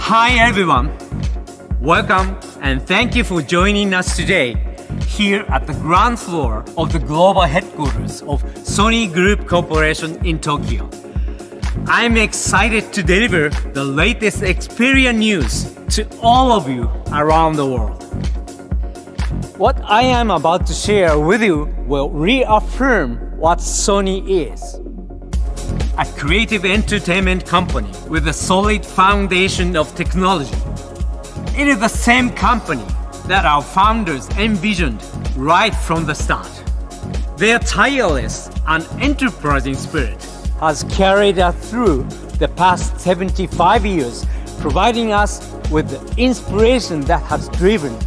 Hi everyone, welcome and thank you for joining us today here at the ground floor of the global headquarters of Sony Group Corporation in Tokyo. I'm excited to deliver the latest Xperia news to all of you around the world. What I am about to share with you will reaffirm what Sony is. A creative entertainment company with a solid foundation of technology. It is the same company that our founders envisioned right from the start. Their tireless and enterprising spirit has carried us through the past 75 years, providing us with the inspiration that has driven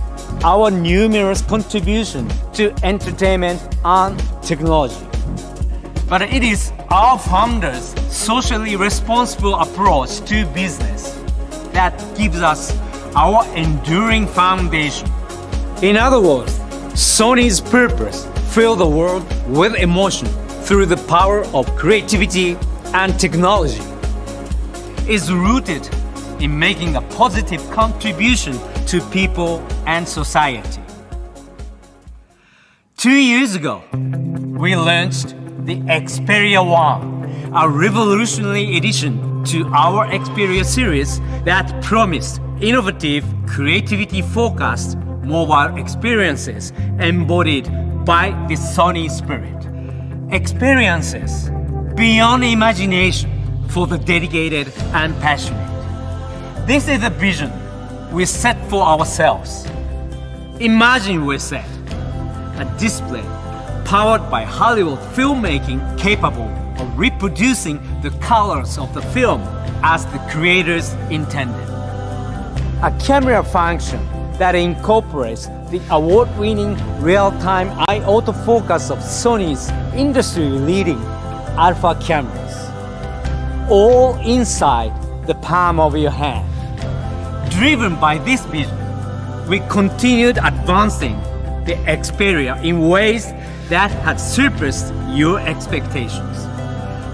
our numerous contributions to entertainment and technology. But it is our founders' socially responsible approach to business that gives us our enduring foundation. In other words, Sony's purpose, fill the world with emotion through the power of creativity and technology, is rooted in making a positive contribution to people and society. 2 years ago, we launched the Xperia One, a revolutionary addition to our Xperia series that promised innovative, creativity-focused mobile experiences embodied by the Sony spirit. Experiences beyond imagination for the dedicated and passionate. This is the vision we set for ourselves. Imagine, we said, a display powered by Hollywood filmmaking capable of reproducing the colors of the film as the creators intended. A camera function that incorporates the award-winning real-time eye autofocus of Sony's industry-leading alpha cameras, all inside the palm of your hand. Driven by this vision, we continued advancing the Xperia in ways that had surpassed your expectations.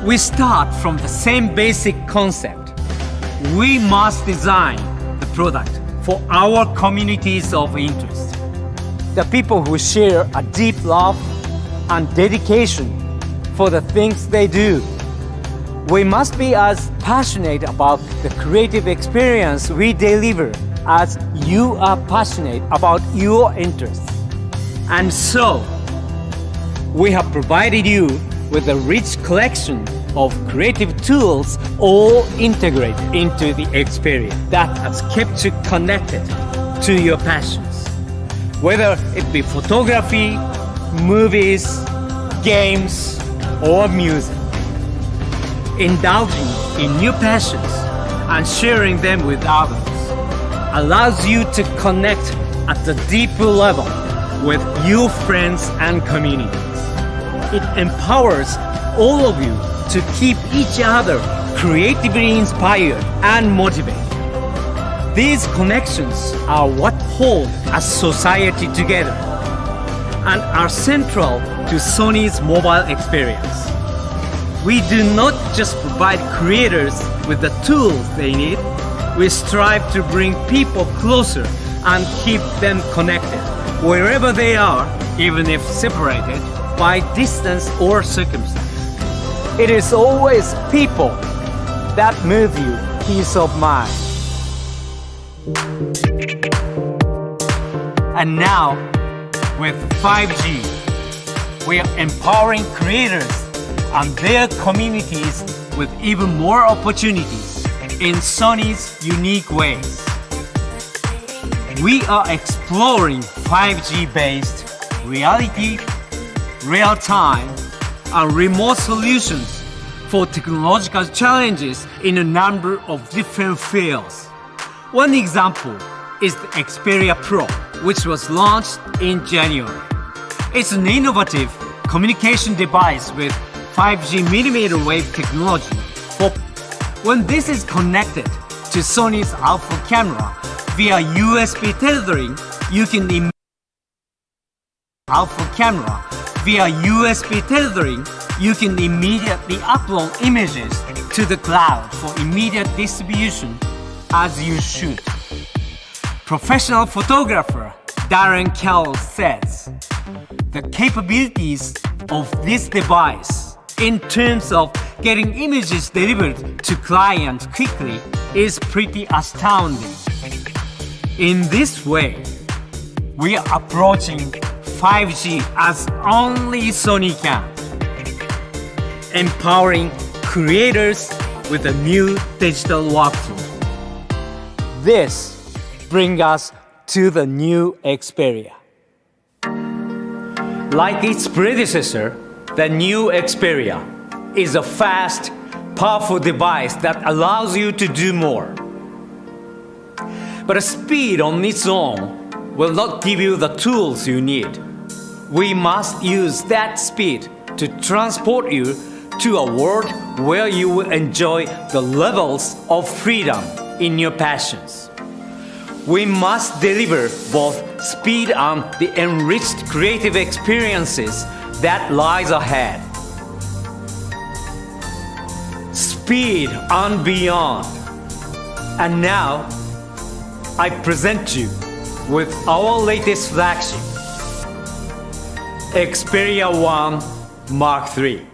We start from the same basic concept. We must design the product for our communities of interest. The people who share a deep love and dedication for the things they do. We must be as passionate about the creative experience we deliver as you are passionate about your interests. And so, we have provided you with a rich collection of creative tools all integrated into the Xperia that has kept you connected to your passions. Whether it be photography, movies, games, or music. Indulging in new passions and sharing them with others allows you to connect at a deeper level with your friends and communities. It empowers all of you to keep each other creatively inspired and motivated. These connections are what hold a society together and are central to Sony's mobile experience. We do not just provide creators with the tools they need, we strive to bring people closer and keep them connected wherever they are, even if separated by distance or circumstance. It is always people that move you peace of mind. And now, with 5G, we are empowering creators and their communities with even more opportunities in Sony's unique ways. We are exploring 5G-based reality, real-time, and remote solutions for technological challenges in a number of different fields. One example is the Xperia Pro, which was launched in January. It's an innovative communication device with 5G millimeter wave technology. When this is connected to Sony's alpha camera via USB tethering, you can immediately upload images to the cloud for immediate distribution as you shoot. Professional photographer Darren Kell says, the capabilities of this device in terms of getting images delivered to clients quickly is pretty astounding. In this way, we are approaching 5G as only Sony can, empowering creators with a new digital workflow. This brings us to the new Xperia. Like its predecessor, the new Xperia is a fast, powerful device that allows you to do more. But speed on its own will not give you the tools you need. We must use that speed to transport you to a world where you will enjoy the levels of freedom in your passions. We must deliver both speed and the enriched creative experiences that lies ahead. Speed and beyond. And now, I present you with our latest flagship, Xperia 1 Mark III.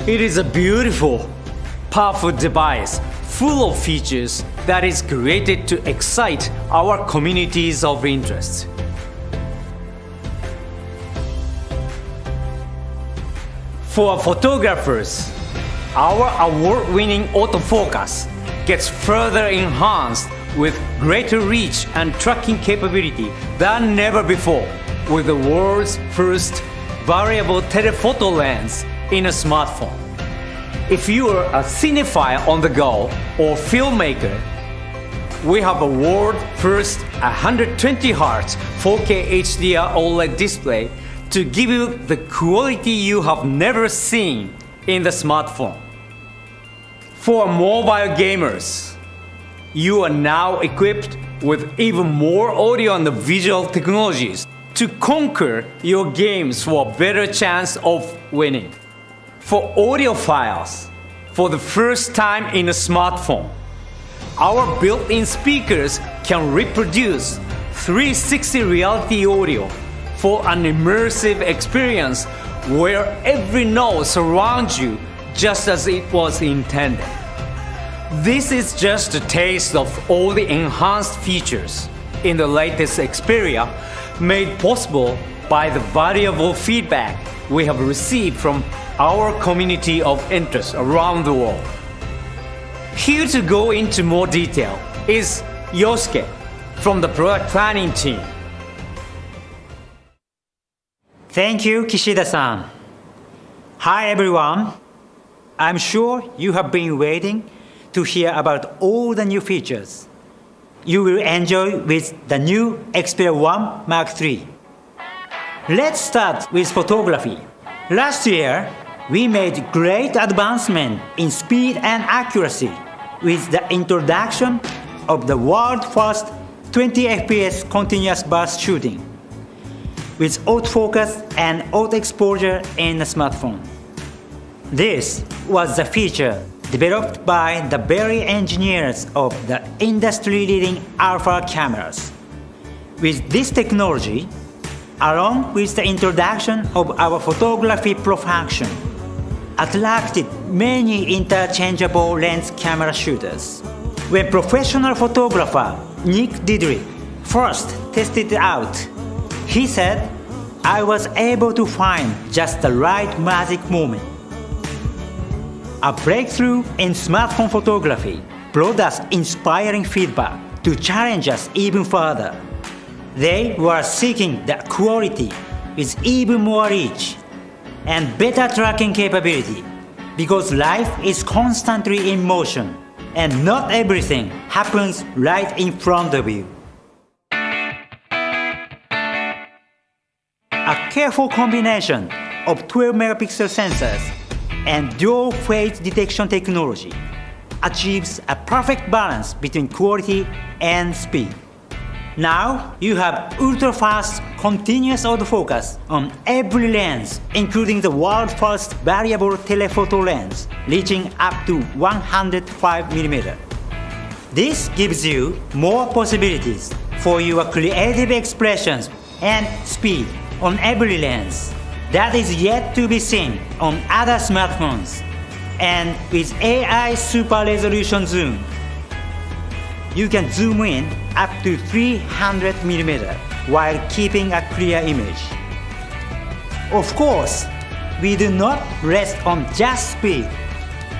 It is a beautiful, powerful device full of features that is created to excite our communities of interest. For photographers, our award-winning autofocus gets further enhanced with greater reach and tracking capability than never before with the world's first variable telephoto lens in a smartphone. If you are a cinephile on the go or filmmaker, we have a world-first 120Hz 4K HDR OLED display to give you the quality you have never seen in the smartphone. For mobile gamers, you are now equipped with even more audio and visual technologies to conquer your games for a better chance of winning. For audiophiles, for the first time in a smartphone, our built-in speakers can reproduce 360 reality audio for an immersive experience where every note surrounds you just as it was intended. This is just a taste of all the enhanced features in the latest Xperia, made possible by the valuable feedback we have received from our community of interest around the world. Here to go into more detail is Yosuke from the product planning team. Thank you, Kishida-san. Hi everyone. I'm sure you have been waiting to hear about all the new features you will enjoy with the new Xperia 1 Mark III. Let's start with photography. Last year, we made great advancement in speed and accuracy with the introduction of the world's first 20 FPS continuous burst shooting with autofocus and auto exposure in the smartphone. This was the feature developed by the very engineers of the industry-leading alpha cameras. With this technology, along with the introduction of our Photography Pro function, attracted many interchangeable lens camera shooters. When professional photographer Nick Didrick first tested it out, he said, "I was able to find just the right magic moment." A breakthrough in smartphone photography brought us inspiring feedback to challenge us even further. They were seeking the quality with even more reach. and better tracking capability, because life is constantly in motion and not everything happens right in front of you. A careful combination of 12 megapixel sensors and dual phase detection technology achieves a perfect balance between quality and speed. Now you have ultra-fast continuous autofocus on every lens, including the world's first variable telephoto lens, reaching up to 105mm. This gives you more possibilities for your creative expressions and speed on every lens that is yet to be seen on other smartphones. And with AI super resolution zoom, you can zoom in up to 300mm while keeping a clear image. Of course, we do not rest on just speed,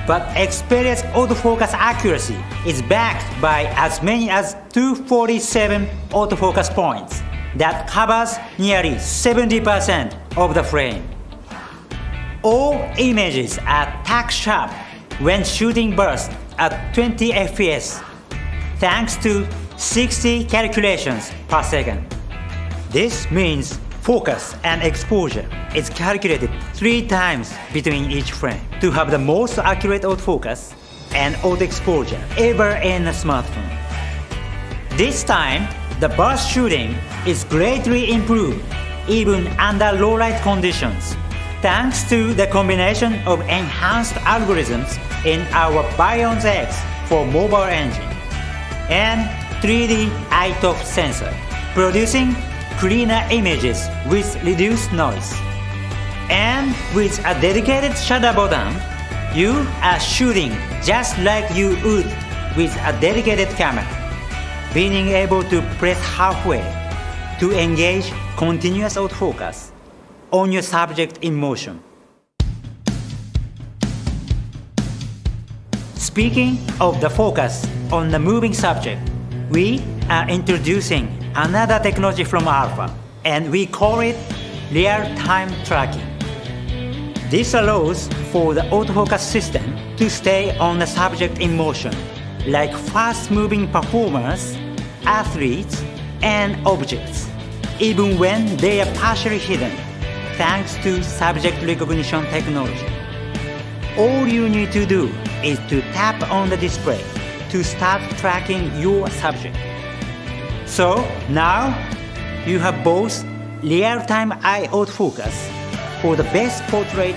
but Xperia's autofocus accuracy is backed by as many as 247 autofocus points that covers nearly 70% of the frame. All images are tack sharp when shooting bursts at 20 fps, thanks to 60 calculations per second. This means focus and exposure is calculated 3 times between each frame to have the most accurate autofocus and auto exposure ever in a smartphone. This time, the burst shooting is greatly improved even under low light conditions, thanks to the combination of enhanced algorithms in our Bionz X for mobile engine and 3D iToF sensor, producing cleaner images with reduced noise. And with a dedicated shutter button, you are shooting just like you would with a dedicated camera, being able to press halfway to engage continuous autofocus on your subject in motion. Speaking of the focus on the moving subject, we are introducing another technology from Alpha, and we call it real-time tracking. This allows for the autofocus system to stay on the subject in motion, like fast-moving performers, athletes, and objects, even when they are partially hidden, thanks to subject recognition technology. All you need to do is to tap on the display to start tracking your subject. So now you have both real-time eye autofocus for the best portrait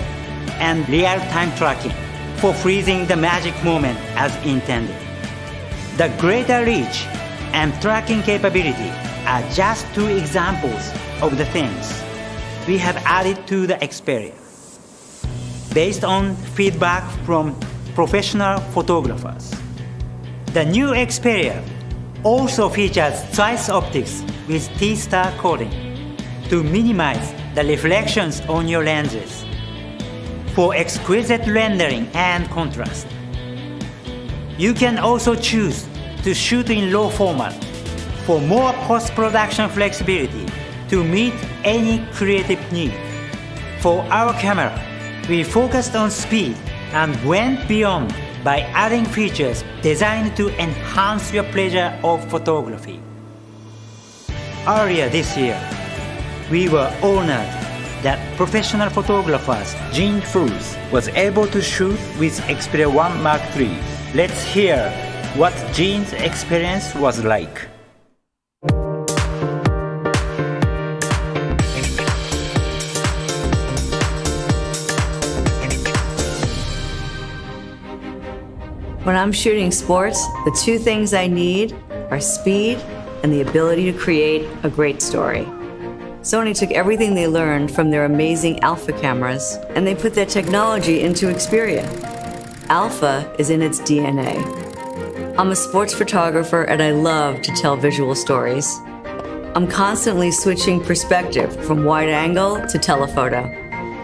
and real-time tracking for freezing the magic moment as intended. The greater reach and tracking capability are just 2 examples of the things we have added to the Xperia, based on feedback from professional photographers. The new Xperia also features twice optics with T-star coating to minimize the reflections on your lenses for exquisite rendering and contrast. You can also choose to shoot in RAW format for more post-production flexibility to meet any creative need. For our camera, we focused on speed and went beyond by adding features designed to enhance your pleasure of photography. Earlier this year, we were honored that professional photographers Jean Fools was able to shoot with Xperia 1 Mark III. Let's hear what Jean's experience was like. When I'm shooting sports, the 2 things I need are speed and the ability to create a great story. Sony took everything they learned from their amazing Alpha cameras and they put that technology into Xperia. Alpha is in its DNA. I'm a sports photographer and I love to tell visual stories. I'm constantly switching perspective from wide angle to telephoto.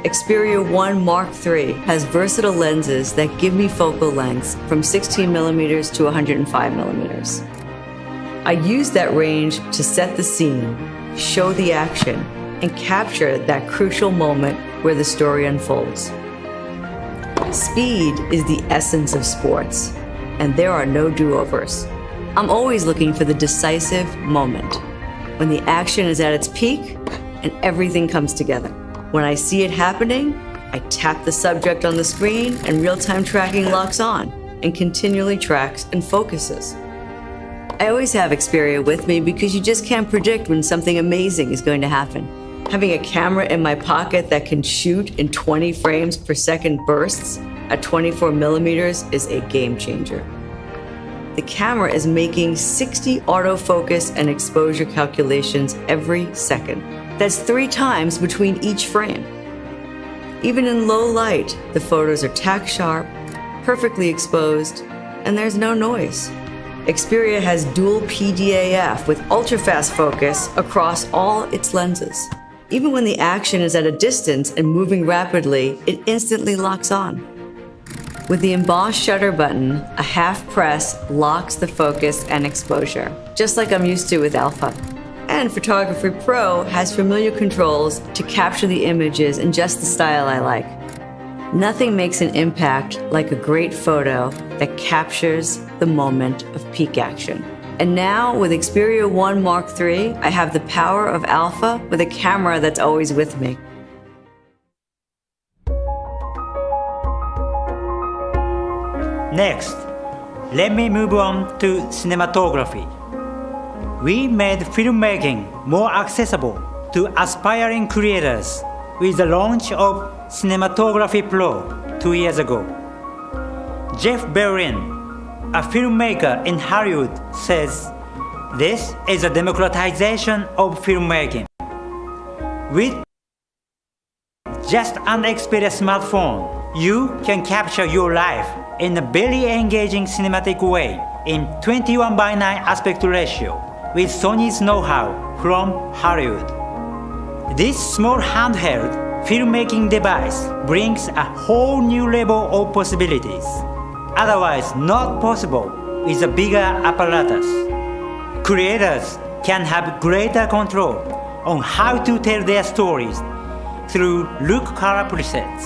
Xperia 1 Mark III has versatile lenses that give me focal lengths from 16mm to 105mm. I use that range to set the scene, show the action, and capture that crucial moment where the story unfolds. Speed is the essence of sports, and there are no do-overs. I'm always looking for the decisive moment, when the action is at its peak and everything comes together. When I see it happening, I tap the subject on the screen and real-time tracking locks on and continually tracks and focuses. I always have Xperia with me because you just can't predict when something amazing is going to happen. Having a camera in my pocket that can shoot in 20 frames per second bursts at 24 millimeters is a game changer. The camera is making 60 autofocus and exposure calculations every second. That's 3 times between each frame. Even in low light, the photos are tack sharp, perfectly exposed, and there's no noise. Xperia has dual PDAF with ultra-fast focus across all its lenses. Even when the action is at a distance and moving rapidly, it instantly locks on. With the embossed shutter button, a half press locks the focus and exposure, just like I'm used to with Alpha. And Photography Pro has familiar controls to capture the images in just the style I like. Nothing makes an impact like a great photo that captures the moment of peak action. And now with Xperia 1 Mark III, I have the power of Alpha with a camera that's always with me. Next, let me move on to cinematography. We made filmmaking more accessible to aspiring creators with the launch of Cinematography Pro 2 years ago. Jeff Berlin, a filmmaker in Hollywood, says this is a democratization of filmmaking. With just an Xperia smartphone, you can capture your life in a very engaging cinematic way in 21:9 aspect ratio with Sony's know-how from Hollywood. This small handheld filmmaking device brings a whole new level of possibilities, otherwise not possible with a bigger apparatus. Creators can have greater control on how to tell their stories through look color presets.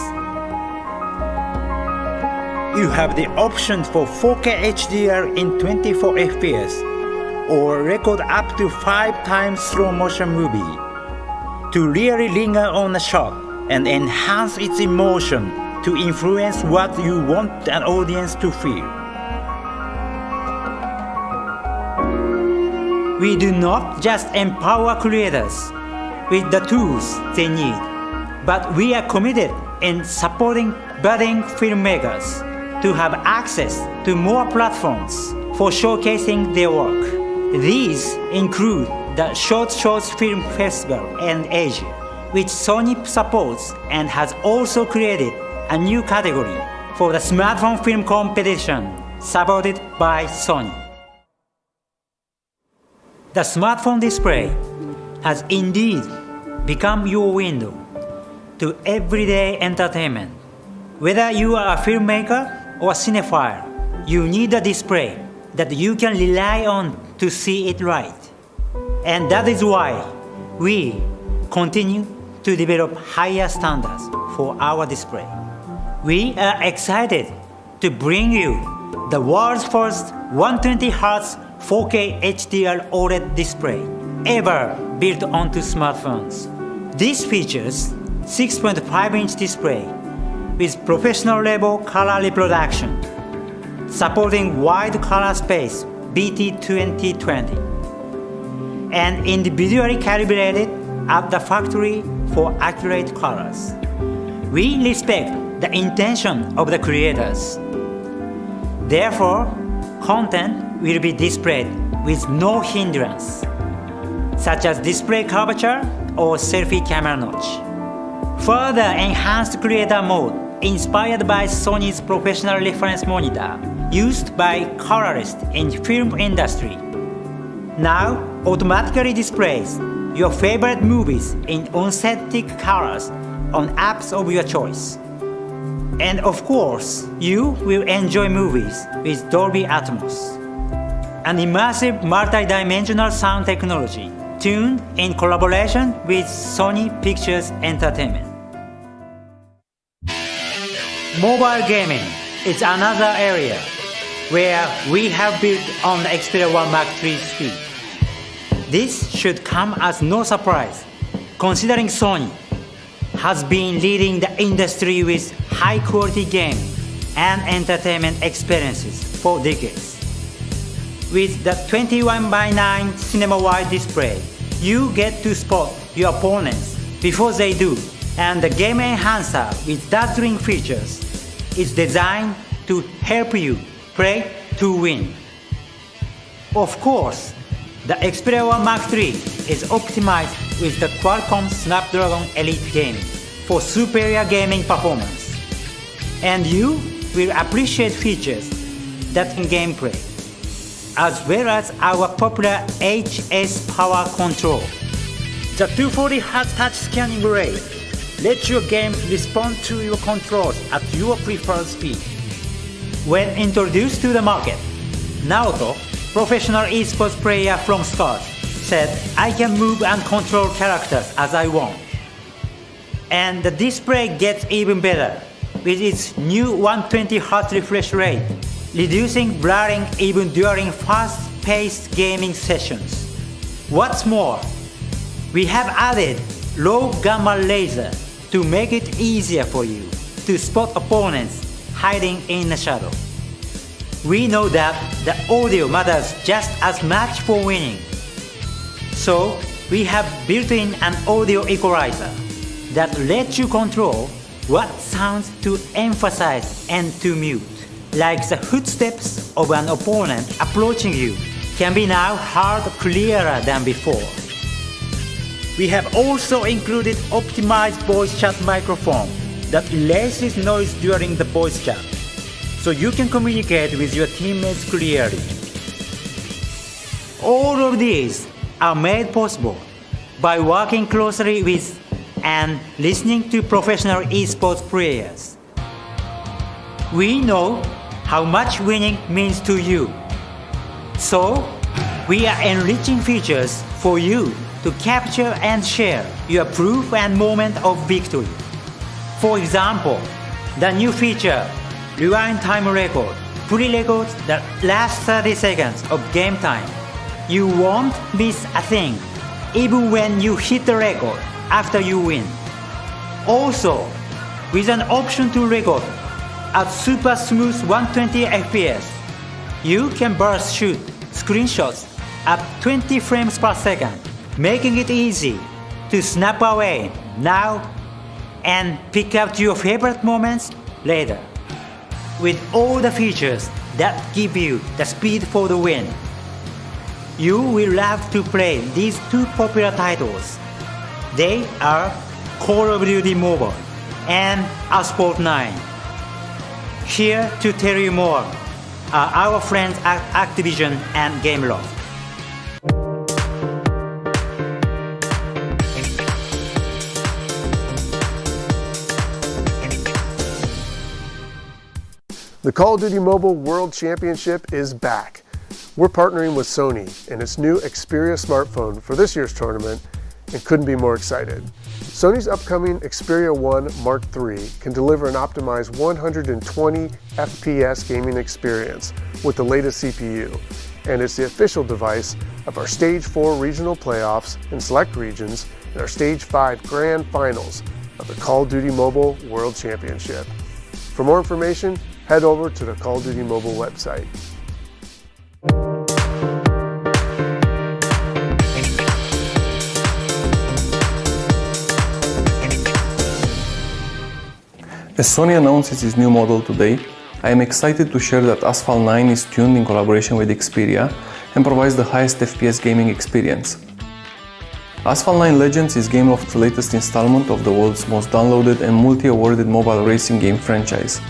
You have the option for 4K HDR in 24 FPS or record up to 5 times slow motion movie to really linger on a shot and enhance its emotion to influence what you want an audience to feel. We do not just empower creators with the tools they need, but we are committed in supporting budding filmmakers to have access to more platforms for showcasing their work. These include the Short Shorts Film Festival in Asia, which Sony supports and has also created a new category for the smartphone film competition supported by Sony. The smartphone display has indeed become your window to everyday entertainment. Whether you are a filmmaker or a cinephile, you need a display that you can rely on to see it right. And that is why we continue to develop higher standards for our display. We are excited to bring you the world's first 120Hz 4K HDR OLED display ever built onto smartphones. This features 6.5-inch display with professional level color reproduction, supporting wide color space BT 2020, and individually calibrated at the factory for accurate colors. We respect the intention of the creators. Therefore, content will be displayed with no hindrance, such as display curvature or selfie camera notch. Further enhanced creator mode inspired by Sony's professional reference monitor used by colorists in film industry. Now automatically displays your favorite movies in authentic colors on apps of your choice. And of course, you will enjoy movies with Dolby Atmos, an immersive multi-dimensional sound technology tuned in collaboration with Sony Pictures Entertainment. Mobile gaming is another area where we have built on the Xperia 1 Mark III speed. This should come as no surprise, considering Sony has been leading the industry with high-quality gaming and entertainment experiences for decades. With the 21:9 cinema-wide display, you get to spot your opponents before they do, and the Game Enhancer with dazzling features is designed to help you play to win. Of course, the Xperia 1 Mark III is optimized with the Qualcomm Snapdragon Elite Gaming for superior gaming performance. And you will appreciate features that in gameplay, as well as our popular HS Power Control. The 240Hz touch scanning array lets your games respond to your controls at your preferred speed. When introduced to the market, Naoto, professional esports player from Scott, said, "I can move and control characters as I want." And the display gets even better with its new 120Hz refresh rate, reducing blurring even during fast-paced gaming sessions. What's more, we have added low gamma laser to make it easier for you to spot opponents hiding in the shadow. We know that the audio matters just as much for winning. So we have built in an audio equalizer that lets you control what sounds to emphasize and to mute. Like the footsteps of an opponent approaching you can be now heard clearer than before. We have also included optimized voice chat microphone that erases noise during the voice chat, so you can communicate with your teammates clearly. All of these are made possible by working closely with and listening to professional esports players. We know how much winning means to you, so we are enriching features for you to capture and share your proof and moment of victory. For example, the new feature, Rewind Time Record, pre-records the last 30 seconds of game time. You won't miss a thing, even when you hit the record after you win. Also, with an option to record at super smooth 120 FPS, you can burst shoot screenshots at 20 frames per second, making it easy to snap away now and pick out your favorite moments later. With all the features that give you the speed for the win, you will love to play these two popular titles. They are Call of Duty Mobile and Asphalt 9. Here to tell you more are our friends at Activision and Gameloft. The Call of Duty Mobile World Championship is back. We're partnering with Sony and its new Xperia smartphone for this year's tournament and couldn't be more excited. Sony's upcoming Xperia 1 Mark III can deliver an optimized 120 FPS gaming experience with the latest CPU, and it's the official device of our Stage 4 regional playoffs in select regions and our Stage 5 grand finals of the Call of Duty Mobile World Championship. For more information, head over to the Call of Duty Mobile website. As Sony announces its new model today, I am excited to share that Asphalt 9 is tuned in collaboration with Xperia and provides the highest FPS gaming experience. Asphalt 9 Legends is Gameloft's latest installment of the world's most downloaded and multi-awarded mobile racing game franchise.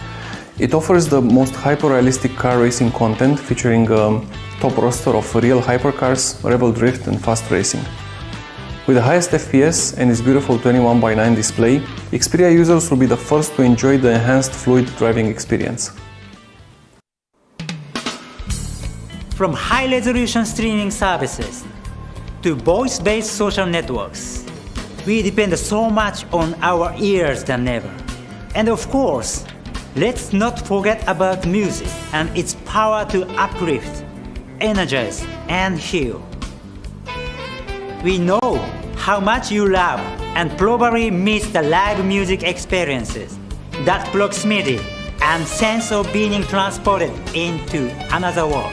It offers the most hyper-realistic car racing content featuring a top roster of real hypercars, Rebel Drift and fast racing. With the highest FPS and its beautiful 21:9 display, Xperia users will be the first to enjoy the enhanced fluid driving experience. From high-resolution streaming services to voice-based social networks, we depend so much on our ears than ever. And of course, let's not forget about music and its power to uplift, energize, and heal. We know how much you love and probably miss the live music experiences, that proximity and sense of being transported into another world.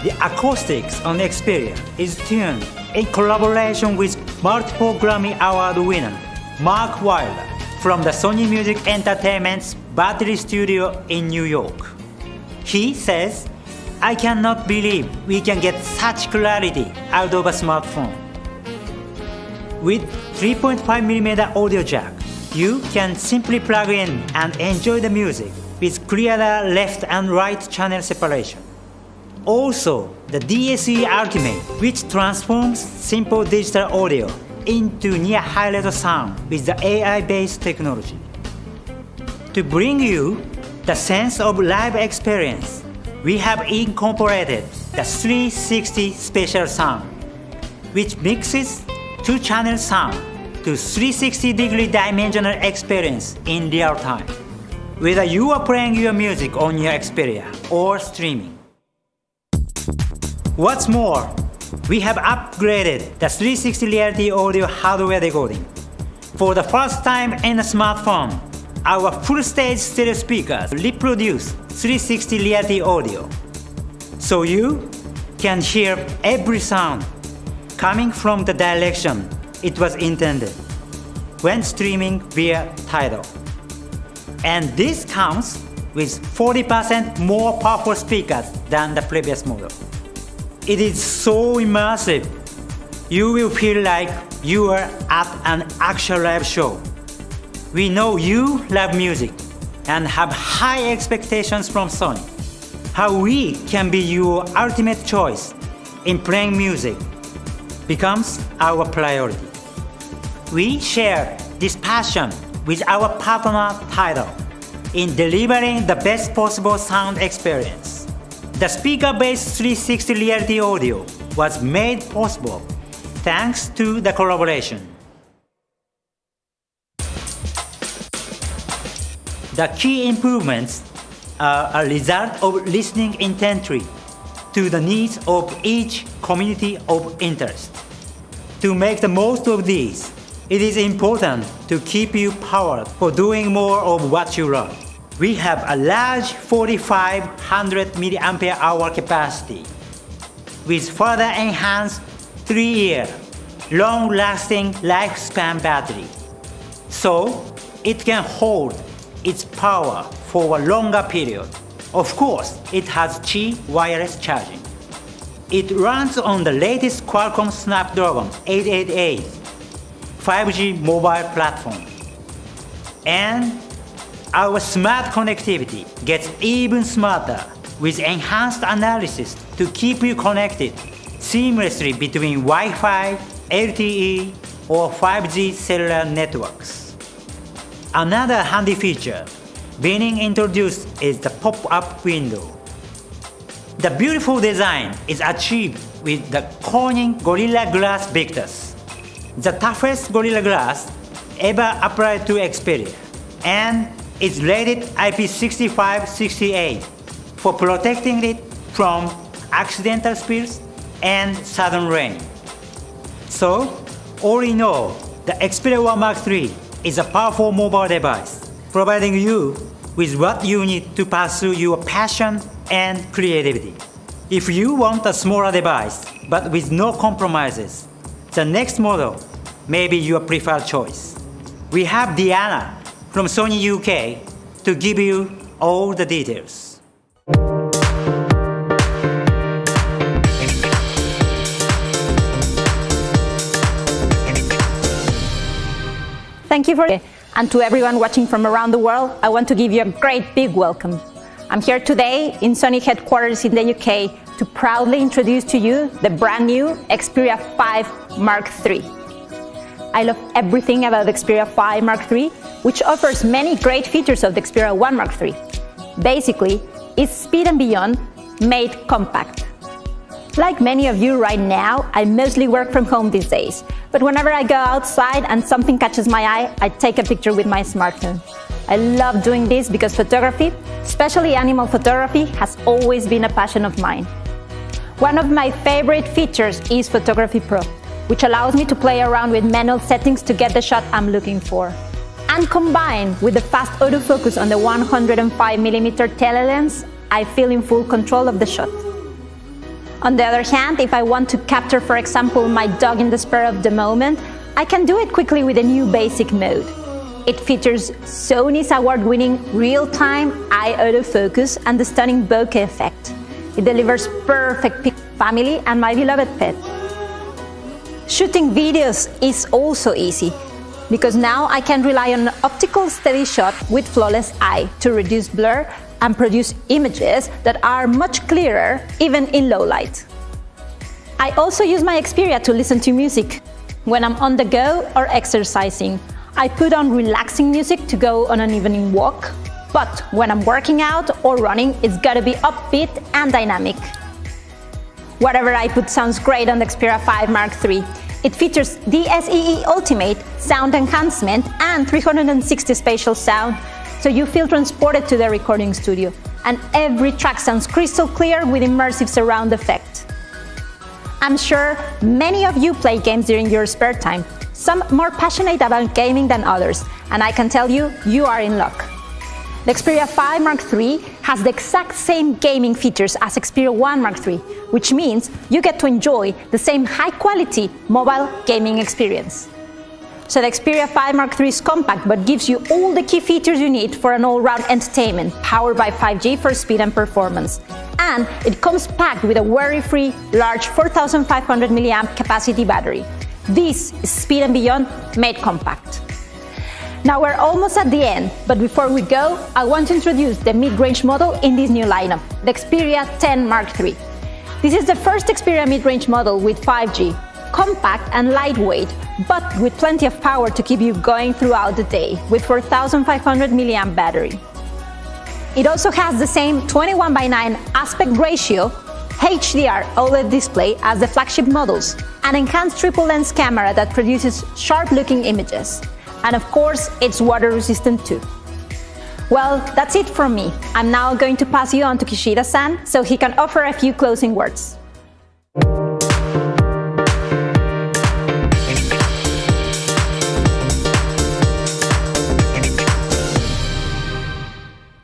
The acoustics on Xperia is tuned in collaboration with multiple Grammy Award winner Mark Wilder from the Sony Music Entertainment's Battery Studio in New York. He says, "I cannot believe we can get such clarity out of a smartphone." With 3.5mm audio jack, you can simply plug in and enjoy the music with clearer left and right channel separation. Also, the DSE Ultimate, which transforms simple digital audio into near high-level sound with the AI-based technology. To bring you the sense of live experience, we have incorporated the 360 Special Sound, which mixes two-channel sound to 360-degree dimensional experience in real time, whether you are playing your music on your Xperia or streaming. What's more, we have upgraded the 360 reality audio hardware decoding. For the first time in a smartphone, our full-stage stereo speakers reproduce 360 reality audio, so you can hear every sound coming from the direction it was intended when streaming via Tidal. And this comes with 40% more powerful speakers than the previous model. It is so immersive, you will feel like you are at an actual live show. We know you love music and have high expectations from Sony. How we can be your ultimate choice in playing music becomes our priority. We share this passion with our partner Tidal in delivering the best possible sound experience. The speaker-based 360 reality audio was made possible thanks to the collaboration. The key improvements are a result of listening intently to the needs of each community of interest. To make the most of these, it is important to keep you powered for doing more of what you love. We have a large 4500 mAh capacity with further enhanced 3-year long-lasting lifespan battery, so it can hold its power for a longer period. Of course, it has Qi wireless charging. It runs on the latest Qualcomm Snapdragon 888 5G mobile platform. And our smart connectivity gets even smarter with enhanced analysis to keep you connected seamlessly between Wi-Fi, LTE, or 5G cellular networks. Another handy feature being introduced is the pop-up window. The beautiful design is achieved with the Corning Gorilla Glass Victus, the toughest Gorilla Glass ever applied to Xperia, and it's rated IP65-68 for protecting it from accidental spills and sudden rain. So, all in all, the Xperia 1 Mark III is a powerful mobile device, providing you with what you need to pursue your passion and creativity. If you want a smaller device, but with no compromises, the next model may be your preferred choice. We have Diana from Sony UK to give you all the details. Thank you and to everyone watching from around the world, I want to give you a great big welcome. I'm here today in Sony headquarters in the UK to proudly introduce to you the brand new Xperia 5 Mark III. I love everything about the Xperia 5 Mark III, which offers many great features of the Xperia 1 Mark III. Basically, it's speed and beyond made compact. Like many of you right now, I mostly work from home these days, but whenever I go outside and something catches my eye, I take a picture with my smartphone. I love doing this because photography, especially animal photography, has always been a passion of mine. One of my favorite features is Photography Pro, which allows me to play around with manual settings to get the shot I'm looking for. And combined with the fast autofocus on the 105mm telelens, I feel in full control of the shot. On the other hand, if I want to capture, for example, my dog in the spur of the moment, I can do it quickly with a new basic mode. It features Sony's award-winning real-time eye autofocus and the stunning bokeh effect. It delivers perfect pic family and my beloved pet. Shooting videos is also easy, because now I can rely on an optical steady shot with flawless eye to reduce blur and produce images that are much clearer even in low light. I also use my Xperia to listen to music. When I'm on the go or exercising, I put on relaxing music to go on an evening walk, but when I'm working out or running, it's gotta be upbeat and dynamic. Whatever I put sounds great on the Xperia 5 Mark III. It features DSEE Ultimate sound enhancement and 360 spatial sound, so you feel transported to the recording studio, and every track sounds crystal clear with immersive surround effect. I'm sure many of you play games during your spare time, some more passionate about gaming than others, and I can tell you, you are in luck. The Xperia 5 Mark III has the exact same gaming features as Xperia 1 Mark III, which means you get to enjoy the same high-quality mobile gaming experience. So the Xperia 5 Mark III is compact but gives you all the key features you need for an all-round entertainment, powered by 5G for speed and performance. And it comes packed with a worry-free, large 4500 mAh capacity battery. This is speed and beyond made compact. Now we're almost at the end, but before we go, I want to introduce the mid-range model in this new lineup, the Xperia 10 Mark III. This is the first Xperia mid-range model with 5G, compact and lightweight, but with plenty of power to keep you going throughout the day, with 4500 mAh battery. It also has the same 21:9 aspect ratio HDR OLED display as the flagship models, an enhanced triple lens camera that produces sharp-looking images. And of course, it's water-resistant too. Well, that's it from me. I'm now going to pass you on to Kishida-san so he can offer a few closing words.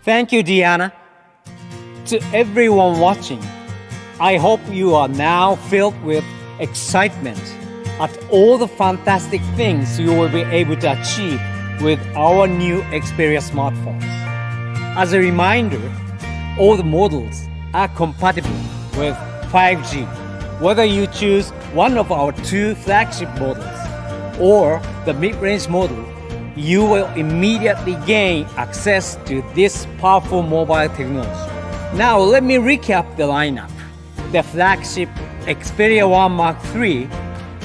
Thank you, Diana. To everyone watching, I hope you are now filled with excitement at all the fantastic things you will be able to achieve with our new Xperia smartphones. As a reminder, all the models are compatible with 5G. Whether you choose one of our two flagship models or the mid-range model, you will immediately gain access to this powerful mobile technology. Now let me recap the lineup. The flagship Xperia 1 Mark III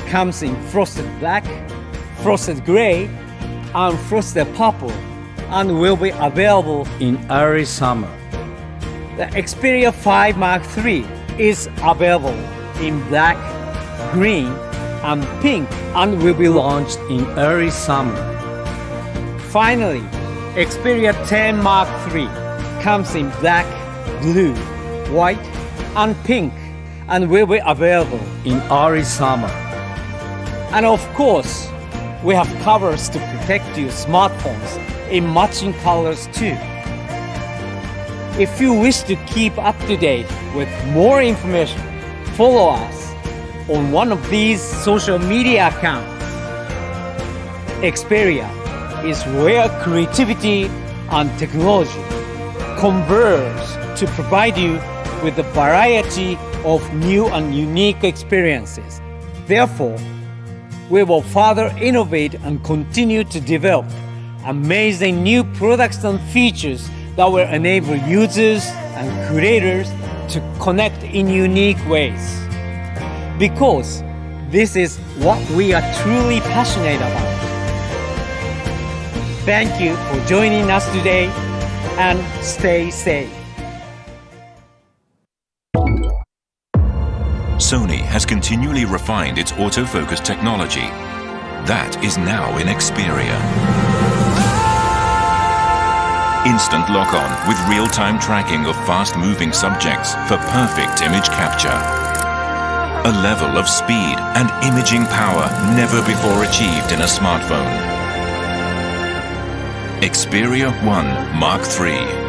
comes in frosted black, frosted gray, and frosted purple, and will be available in early summer. The Xperia 5 Mark III is available in black, green, and pink, and will be launched in early summer. Finally, Xperia 10 Mark III comes in black, blue, white, and pink, and will be available in early summer. And of course, we have covers to protect your smartphones in matching colors too. If you wish to keep up to date with more information, follow us on one of these social media accounts. Xperia is where creativity and technology converge to provide you with a variety of new and unique experiences. Therefore, we will further innovate and continue to develop amazing new products and features that will enable users and creators to connect in unique ways. Because this is what we are truly passionate about. Thank you for joining us today, and stay safe. Sony has continually refined its autofocus technology. That is now in Xperia. instant lock-on with real-time tracking of fast-moving subjects for perfect image capture. A level of speed and imaging power never before achieved in a smartphone. Xperia 1 Mark III.